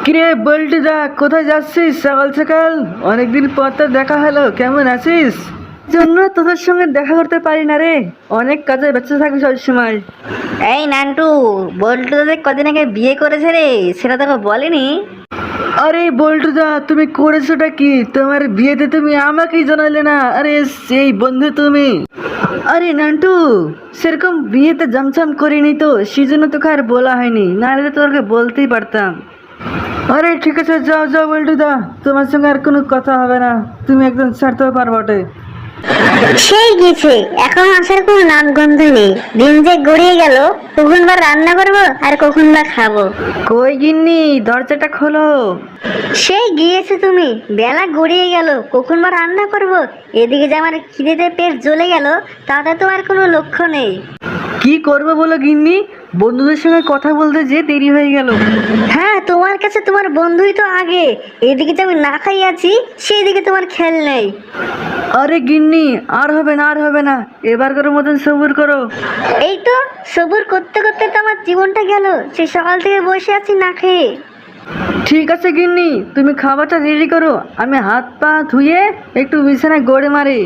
কিরে বল্টু দা, কোথায় যাচ্ছিস সকাল সকাল? অনেকদিন পর তো দেখা হলো, কেমন আছিস? জন্য তোদের সঙ্গে দেখা করতে পারি না রে, অনেক কাজে ব্যস্ত থাকি সব সময়। এই নান্টু, বল্টু দাদের কদিন আগে বিয়ে করেছে রে, সেটা তোকে বলেনি? আরে বল্টু দা, তুমি করেছোটা কি? তোমার বিয়েতে তুমি আমাকেই জানালে না। আরে সেই বন্ধু তুমি। আরে নান্টু, সেরকম বিয়েতে জমজম করিনি তো, সেই জন্য তোকে আর বলা হয়নি, নাহলে তো তোকে বলতেই পারতাম। আরে ঠিক আছে, যাও যাও বল্টু দা, তোমার সঙ্গে আর কোনো কথা হবে না, তুমি একদম ছাড়তে পারো বটে। সেই গেছে, এখন আসার কোনো নামগন্ধ নেই। দিন যে গড়িয়ে গেল, কখন বা রান্না করবো আর কখন বা খাবো। কই গিন্নি, দরজাটা খোলো। সেই গিয়েছে তুমি, বেলা গড়িয়ে গেল, কখন বা রান্না করবো। এদিকে যে আমার খিদেতে পেট জ্বলে গেল, তাতে তো আর কোনো লক্ষ্য নেই। কি করবে বলো গিন্নি, বন্ধুদের সঙ্গে কথা বলতে যে দেরি হয়ে গেল। হ্যাঁ, তোমার কাছে তোমার বন্ধুই তো আগে। এদিকে যে আমি না খাই আছি, সেই দিকে তোমার খেয়াল নেই। আরে গিন্নি, আর হবে না আর হবে না, এবার করে মতন সবুর করো। এই তো সবুর করতে করতে তো আমার জীবনটা গেল, সেই সকাল থেকে বসে আছি না খেয়ে। ঠিক আছে গিন্নি, তুমি খাবারটা রেডি করো, আমি হাত পা ধুয়ে একটু বিছানায় গড়ে মারি।